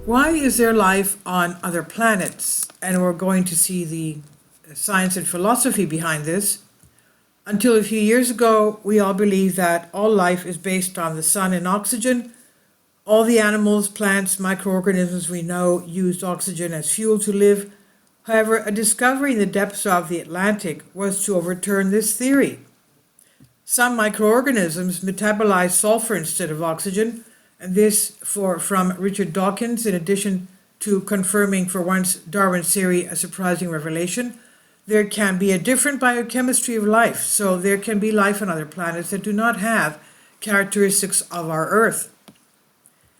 Why is there life on other planets? And we're going to see the science and philosophy behind this. Until a few years ago, we all believed that all life is based on the sun and oxygen. All the animals, plants, microorganisms we know used oxygen as fuel to live. However, a discovery in the depths of the Atlantic was to overturn this theory. Some microorganisms metabolize sulfur instead of oxygen, and this from Richard Dawkins, in addition to confirming for once Darwin's theory, a surprising revelation. There can be a different biochemistry of life, so there can be life on other planets that do not have characteristics of our Earth.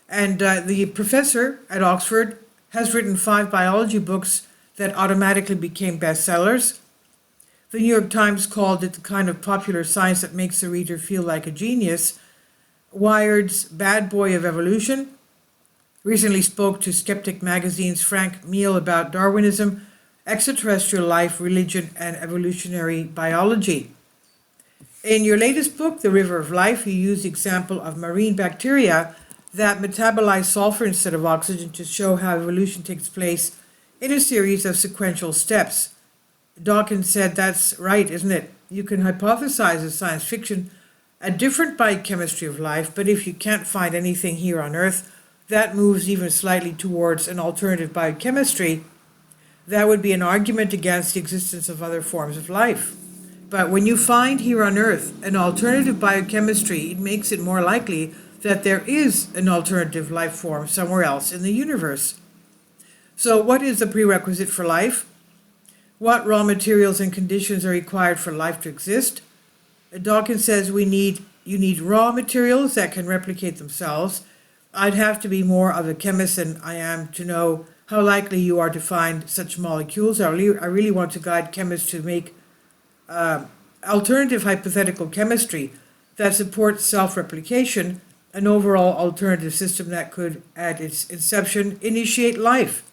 And the professor at Oxford has written 5 biology books that automatically became bestsellers. The New York Times called it the kind of popular science that makes the reader feel like a genius. Wired's Bad Boy of Evolution recently spoke to Skeptic magazine's Frank Meal about Darwinism, extraterrestrial life, religion, and evolutionary biology. In your latest book, The River of Life, you use the example of marine bacteria that metabolize sulfur instead of oxygen to show how evolution takes place in a series of sequential steps. Dawkins said that's right, isn't it? You can hypothesize as science fiction a different biochemistry of life, but if you can't find anything here on Earth that moves even slightly towards an alternative biochemistry, that would be an argument against the existence of other forms of life. But when you find here on Earth an alternative biochemistry, it makes it more likely that there is an alternative life form somewhere else in the universe. So what is the prerequisite for life? What raw materials and conditions are required for life to exist? Dawkins says you need raw materials that can replicate themselves. I'd have to be more of a chemist than I am to know how likely you are to find such molecules. I really want to guide chemists to make alternative hypothetical chemistry that supports self-replication, an overall alternative system that could, at its inception, initiate life.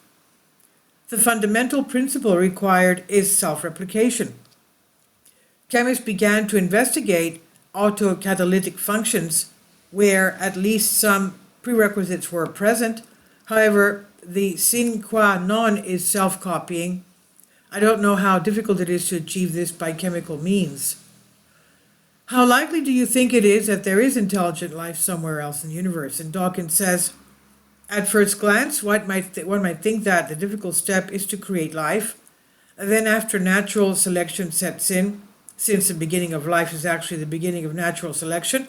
The fundamental principle required is self-replication. Chemists began to investigate autocatalytic functions where at least some prerequisites were present. However, the sine qua non is self-copying. I don't know how difficult it is to achieve this by chemical means. How likely do you think it is that there is intelligent life somewhere else in the universe? And Dawkins says, at first glance, one might think that the difficult step is to create life. And then after natural selection sets in, since the beginning of life is actually the beginning of natural selection,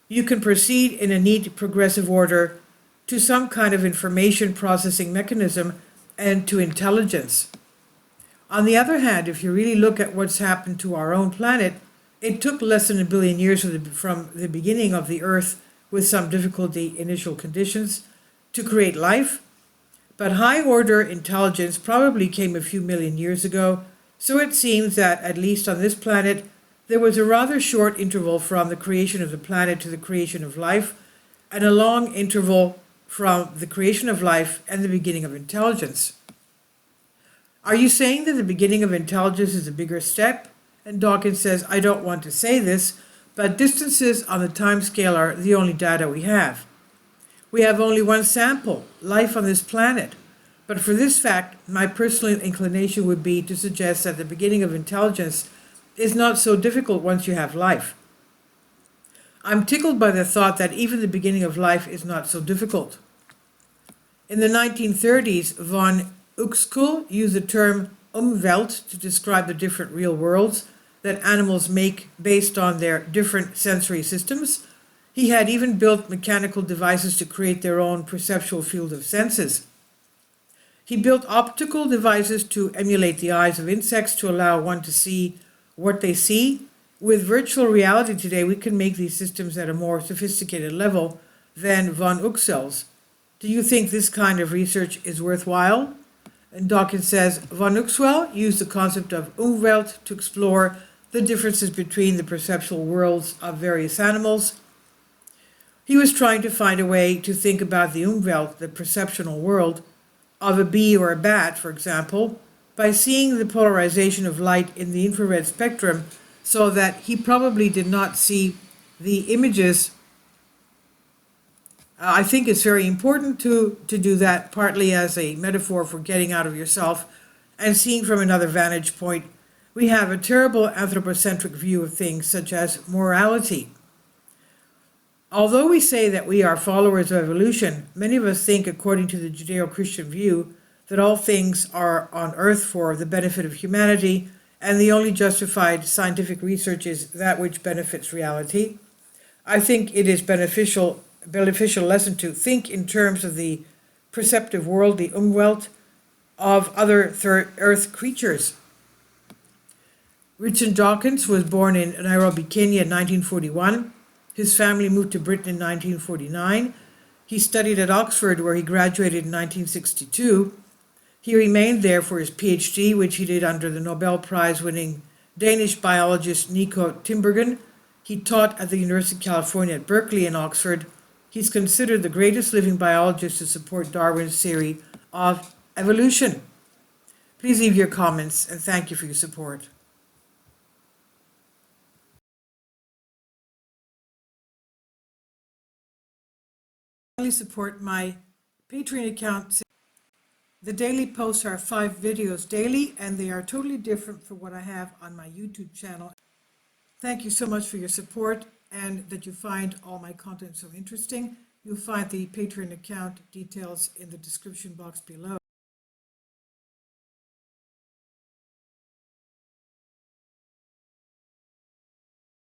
you can proceed in a neat progressive order to some kind of information processing mechanism and to intelligence. On the other hand, if you really look at what's happened to our own planet, it took less than 1 billion years from the beginning of the Earth, with some difficulty initial conditions, to create life. But high-order intelligence probably came a few million years ago, so it seems that, at least on this planet, there was a rather short interval from the creation of the planet to the creation of life, and a long interval from the creation of life and the beginning of intelligence. Are you saying that the beginning of intelligence is a bigger step? And Dawkins says, I don't want to say this, but distances on the time scale are the only data we have. We have only one sample, life on this planet. But for this fact, my personal inclination would be to suggest that the beginning of intelligence is not so difficult once you have life. I'm tickled by the thought that even the beginning of life is not so difficult. In the 1930s, von Uexküll used the term Umwelt to describe the different real worlds that animals make based on their different sensory systems. He had even built mechanical devices to create their own perceptual field of senses. He built optical devices to emulate the eyes of insects to allow one to see what they see. With virtual reality today, we can make these systems at a more sophisticated level than von Uexküll's. Do you think this kind of research is worthwhile? And Dawkins says, von Uexküll used the concept of Umwelt to explore the differences between the perceptual worlds of various animals. He was trying to find a way to think about the Umwelt, the perceptual world, of a bee or a bat, for example, by seeing the polarization of light in the infrared spectrum, so that he probably did not see the images I think it's very important to do that, partly as a metaphor for getting out of yourself and seeing from another vantage point. We have a terrible anthropocentric view of things, such as morality. Although we say that we are followers of evolution, many of us think, according to the Judeo-Christian view, that all things are on earth for the benefit of humanity, and the only justified scientific research is that which benefits reality. I think it is beneficial lesson to think in terms of the perceptive world, the Umwelt, of other earth creatures. Richard Dawkins was born in Nairobi, Kenya in 1941. His family moved to Britain in 1949. He studied at Oxford, where he graduated in 1962. He remained there for his PhD, which he did under the Nobel Prize-winning Danish biologist Nico Tinbergen. He taught at the University of California at Berkeley and Oxford. He's considered the greatest living biologist to support Darwin's theory of evolution. Please leave your comments, and thank you for your support. Support my Patreon account. The daily posts are 5 videos daily, and they are totally different from what I have on my YouTube channel. Thank you so much for your support and that you find all my content so interesting. You'll find the Patreon account details in the description box below.